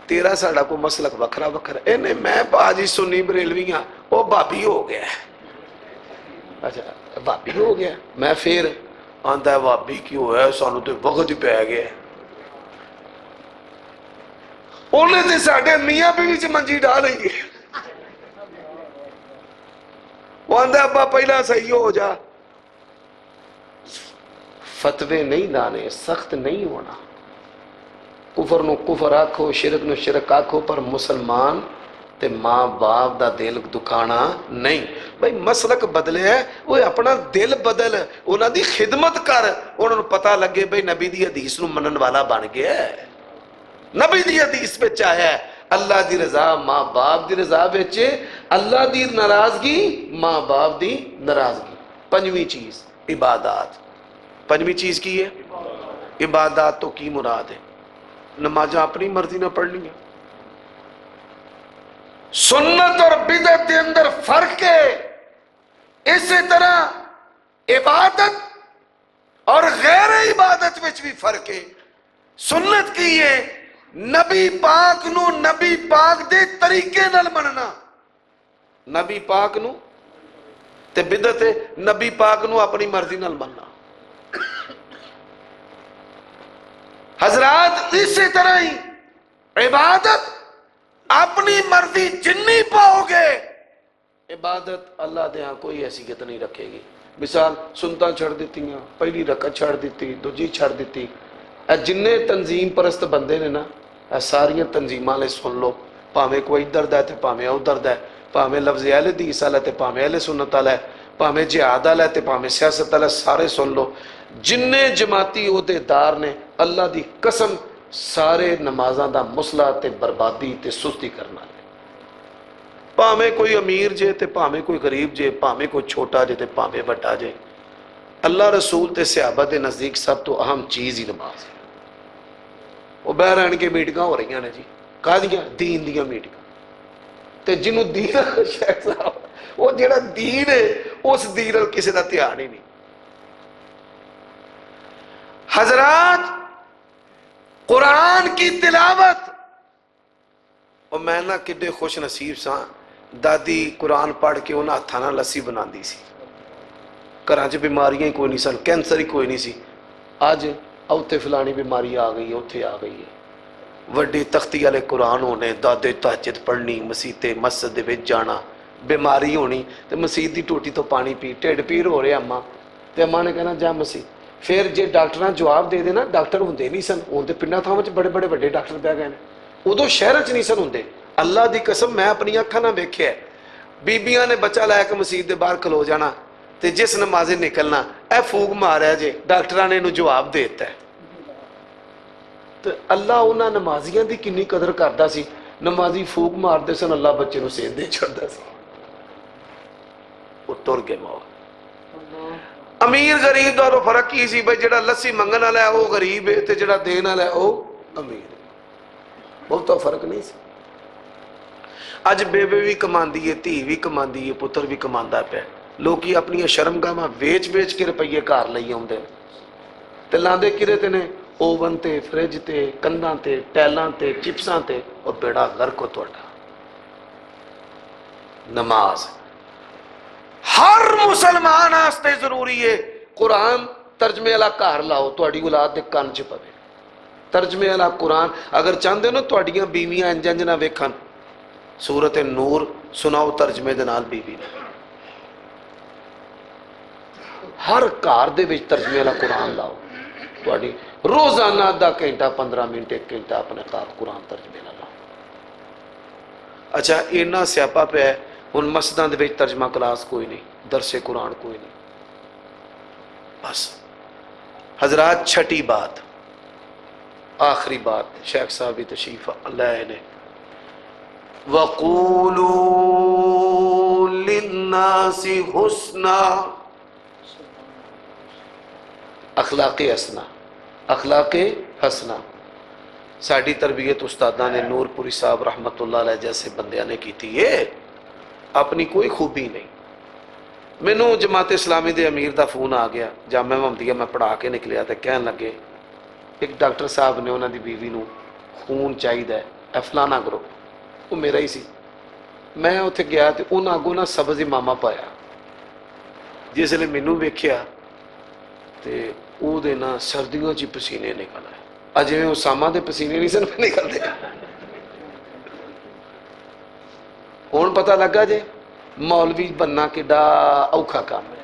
تیرا ساڑا کو مسلک وکھرا وکھرا، انہیں میں باجی سنی بریلوی ہاں، وہ بابی ہو گیا ہے۔ اچھا بابی ہو گیا، میں پھر آندا ہے بابی کی ہوا ہے، سانو تو وقت ہی پہ گیا ہے۔ انہیں تے ساڑھے میاں بیوی سے منجی ڈالیں گے، وہ آندا ہے ابا پہلا صحیح ہو جا۔ فتوے نہیں لانے، سخت نہیں ہونا، کفر نو کفر آکھو، شرک نو شرک آکھو، پر مسلمان تے ماں باپ دا دل دکھانا نہیں۔ بھئی مسلک بدلے ہے، وہ اپنا دل بدل، انہاں دی خدمت کر، انہوں نے پتہ لگے بھئی نبی دی حدیث نو منن والا بن گیا ہے، نبی دی حدیث پہ چاہیا ہے اللہ دی رضا ماں باپ دی رضا بچے، اللہ دی ناراضگی ماں باپ دی ناراضگی۔ پنجویں چیز عبادات، پنجویں چیز کی ہے عبادات۔ تو کی مراد ہے؟ نمازاں اپنی مرضی نہ پڑھنی ہے، سنت اور بدعت کے اندر فرق ہے۔ اسی طرح عبادت اور غیر عبادت وچ بھی فرق ہے۔ سنت کی ہے نبی پاک نو نبی پاک دے طریقے نال مننا، نبی پاک نو، تے بدعت ہے نبی پاک نو اپنی مرضی نال مننا۔ حضرات اسی طرح ہی عبادت اپنی مرضی جنی پاؤ گے، عبادت اللہ دے ہاں کوئی حیثیت نہیں رکھے گی۔ مثال سنتا چھڑ دیتی ہیں، پہلی رکعت چھڑ دیتی، دوجی چھڑ دیتی، اے جننے تنظیم پرست بندے نے نا، اے ساریاں تنظیماں لے سن لو، پاویں کوئی ادھر دا ہے تے پاویں ادھر دا ہے، پاویں لفظ اہل حدیث والا تے پاویں اہل سنت والا ہے، پاویں جہاد والا ہے تے پاویں سیاست والا، سارے سن لو، جننے جماعتی عہدے دار نے اللہ دی قسم سارے نمازاں دا مسئلہ تے بربادی تے سستی کرنا ہے۔ پاویں کوئی امیر جے تے پاویں کوئی غریب جے، پاویں کوئی چھوٹا جے تے پاویں بڑا جے، اللہ رسول تے صحابہ دے نزدیک سب تو اہم چیز ہی نماز ہے۔ وہ باہر آن کے میٹنگاں ہو رہی ہیں جی، کہا دیا دین دیا میٹنگاں، تے جنہوں دین شیخ صاحب وہ جڑا دین ہے اس دین اور کسی دا دھیان ہی نہیں۔ حضرات قرآن کی تلاوت، اور میں نہ کڈے خوش نصیب سا، دادی قرآن پڑھ کے انہاں ہتھاں نال لسی بنا دی سی، گھراں چ بیماریاں ہی کوئی نہیں سن، کینسر ہی کوئی نہیں سی۔ اج اوتے فلانی بیماری آ گئی ہے، اوتھے آ گئی ہے، وڈے تختی والے قرآن ہونے، دادے تہجد پڑھنی، مسیتے مسجد دے وچ جانا، بیماری ہونی تے مسجد دی ٹوٹی تو پانی پی، ٹھڈ پیر ہو رہے اماں تے اماں نے کہنا جا مسجد۔ پھر جے ڈاکٹراں جواب دے دینا، ڈاکٹر ہوندے نہیں سن، ہن تے پنڈاں تھاواں وچ بڑے بڑے وڈے ڈاکٹر پہ گئے نے، ادو شہر چ نہیں سن ہوندے۔ اللہ دی قسم میں اپنی اکھاں نال ویکھیا ہے، بیبیاں نے بچہ لایا کہ مسجد دے باہر کھلو جانا تے جس نمازے نکلنا اے پھوک ماریا جے، ڈاکٹراں نے انہوں جواب دیتا ہے۔ تو اللہ انہاں نمازیاں دی کنی قدر کردا سی، نمازی پھوک ماردے سن، اللہ بچے نو سین دے چھڑدا سی، وہ ٹر گئے موت۔ امیر غریب دا فرق کی سی بھائی جڑا لسی منگن والا ہے وہ غریب ہے تے جڑا دین والا ہے وہ امیر ہے، بہت فرق نہیں سی۔ اج بیبے بھی کماندی ہے، دھی بھی کماندی ہے، پتر بھی کماندا پیا، لوکی اپنی شرمگاہاں ویچ ویچ کے روپیے گھر لئی آوندے تے لاندے کدے تے نے اوون تے، فریج تے، کندھاں تے، ٹیلاں تے، چپساں تے، اور بیڑا غرق ہو تہاڈا۔ نماز ہر مسلمان واسطے ضروری ہے۔ قرآن ترجمے والا گھر لاؤ، تہاڈی اولاد دے کان چ پوے ترجمے والا قرآن۔ اگر چاہندے ہو نا تہاڈیاں بیویاں انج انج نہ ویکھن، سورت نور سناؤ ترجمے دے نال بیوی نے، ہر گھر دے وچ ترجمے والا قرآن لاؤ، تہاڈی روزانہ آدھا گھنٹہ 15 منٹ 1 گھنٹہ اپنے ساتھ قرآن ترجمے والا لاؤ۔ اچھا اینا سیاپا پہ ہے ہن مسجداں دے وچ ترجمہ کلاس کوئی نہیں، درس قرآن کوئی نہیں۔ بس حضرات چھٹی بات، آخری بات، شیخ صاحب بھی تشریف لائے نے، وَقُولُوا لِلنَّاسِ حُسْنًا، اخلاق حسنہ، اخلاق حسنہ۔ ساڈی تربیت استاداں نے، نور پوری صاحب رحمت اللہ علیہ جیسے بندیاں نے کی تھی، یہ اپنی کوئی خوبی نہیں۔ مینوں جماعت اسلامی دے امیر دا فون آ گیا، جامعہ محمدیہ میں پڑھا کے نکلیا تے کہن لگے ایک ڈاکٹر صاحب نے انہاں دی بیوی نو خون چاہیدا ہے فلانا گروپ، وہ میرا ہی سی۔ میں اتنے گیا تے انہاں اگوں نا سبز امامہ پایا، جس لئے مینوں ویکھیا تے او دے نا سردیوں چی پسینے نکل آئے، اجے اسامہ دے پسینے نہیں سن نکلتے۔ ہن پتہ لگا جے مولوی بننا کڈا اوکھا کام ہے۔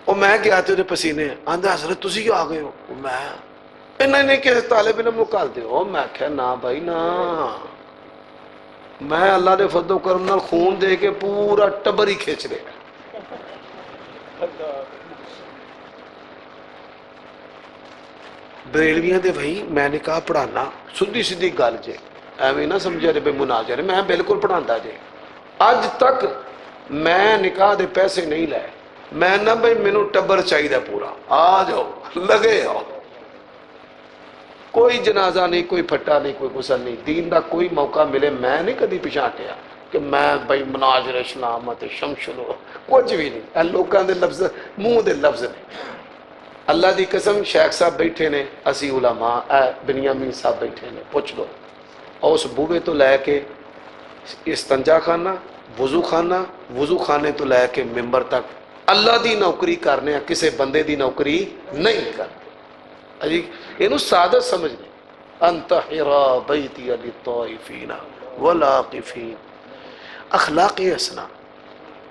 اور میں گیا تے پسینے، آندا حضرت تسی کیوں آ گئے ہو؟ میں نہیں کسی طالب علم کو گھل دیو۔ میں کہا نا بھائی نا، میں اللہ دے فضل و کرم نال خون دے کے پورا ٹبر ہی کھچ رہا۔ بریلویاں دے بھائی میں نکاح پڑھانا، سدھی سدھی گل جے، ایویں نہ سمجھا رہے بے مناظر، میں بالکل پڑھاندا جے۔ اج تک میں نکاح دے پیسے نہیں لائے، میں نہ بھائی مینوں ٹبر چاہیے پورا، آ جاؤ لگے آؤ، کوئی جنازہ نہیں، کوئی پھٹا نہیں، کوئی غسل نہیں، دین دا کوئی موقع ملے میں نہیں کدی پیچھے ہٹیا کہ میں بھائی مناظر اسلام تے شمشلو، کچھ بھی نہیں، اے لوکاں دے لفظ منہ دے لفظ نے۔ اللہ دی قسم شیخ صاحب بیٹھے نے، اسی علماء، اے بنیامین صاحب بیٹھے نے، پوچھ لو، اور اس بوے تو لے کے استنجا خانہ، وضو خانہ، وضو خانے تو لے کے ممبر تک اللہ دی نوکری کرنے، کسے بندے دی نوکری نہیں کرتے۔ اجی اینو سادہ سمجھ لیں، انتحرا بیتی للطائفین والعاکفین، اخلاق حسنہ۔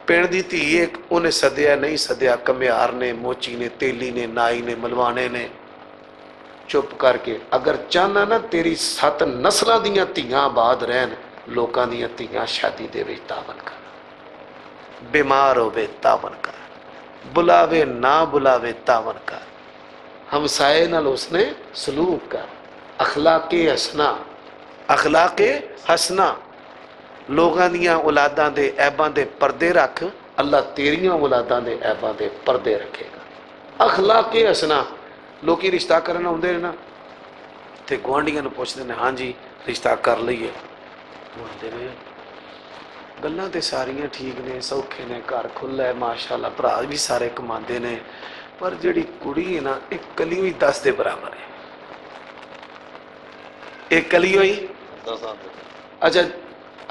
پینڈ دی تھی ایک انہیں صدیہ نہیں صدیہ، کمیار نے، موچی نے، تیلی نے، نائی نے، ملوانے نے، چپ کر کے اگر چاہنا نا تیری 7 نسلہ دیاں تیاں آباد رہن، لوکاں دیاں تیاں شادی دے وچ تعاون کر، بیمار ہوے تعاون کر، بلاوے نہ بلاوے تعاون کر، ہمسائے نال اس نے سلوک کر، اخلاق حسنہ، اخلاق حسنہ۔ لوگاں دیاں اولاداں دے عیباں دے پردے رکھ، اللہ تیریاں اولاداں دے عیباں دے پردے رکھے گا۔ اخلاق حسنہ۔ لوکی رشتہ کرنا ہوندے نا تے گوانڈیاں نوں پوچھدے نے، ہاں جی رشتہ کر لئیے، ہوندے نے گلاں تے ساریاں ٹھیک نے، سوکھے نے، گھر کھلا ہے ماشاءاللہ، بھرا بھی سارے کماندے نے، پر جڑی کڑی ہے نا ایک کلی ہوئی 10 دے برابر ہے، ایک کلی ہوئی 10 آندے۔ اچھا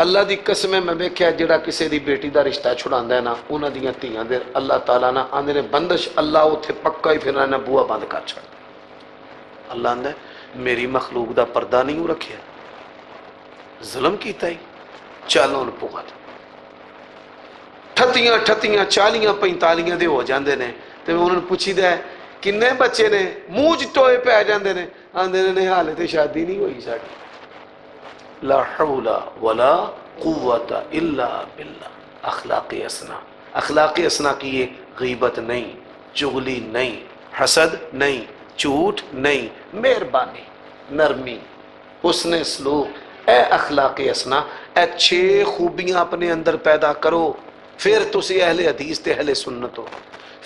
اللہ دی قسم ہے، میں ویکھیا جڑا کسے دی بیٹی دا رشتہ چھڑاندا ہے نا، انہاں دیاں تھیاں دے اللہ تعالیٰ نا آندے نے بندش، اللہ اوتھے پکا ہی پھر انہاں بوا بند کر چھڑ۔ اللہ آندا ہے میری مخلوق دا پردہ نہیں ہوں رکھیا، ظلم کیتا ہی، چالوں پوت ٹھتیاں 40 45 دے ہو جاندے نے، تے انہاں نوں پوچھیدا ہے کنے بچے نے، منہ چ ٹوئے پے جاندے نے، آندے نے حالے تے شادی نہیں ہوئی ساڈی۔ لا حول ولا قوت الا باللہ۔ اخلاق حسنہ، اخلاق حسنہ کی یہ غیبت نہیں، چغلی نہیں، حسد نہیں، جھوٹ نہیں، مہربانی، نرمی، حسن سلوک، اے اخلاق اسنا، اے 6 خوبیاں اپنے اندر پیدا کرو، پھر تسی اہل حدیث تے اہل سنت ہو،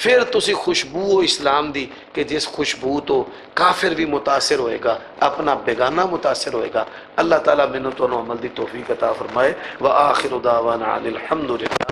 پھر تسی خوشبو ہو اسلام دی کہ جس خوشبو تو کافر بھی متاثر ہوئے گا، اپنا بیگانہ متاثر ہوئے گا۔ اللہ تعالیٰ منت و عمل دی توفیق عطا فرمائے۔ وآخر دعوانا الحمدللہ۔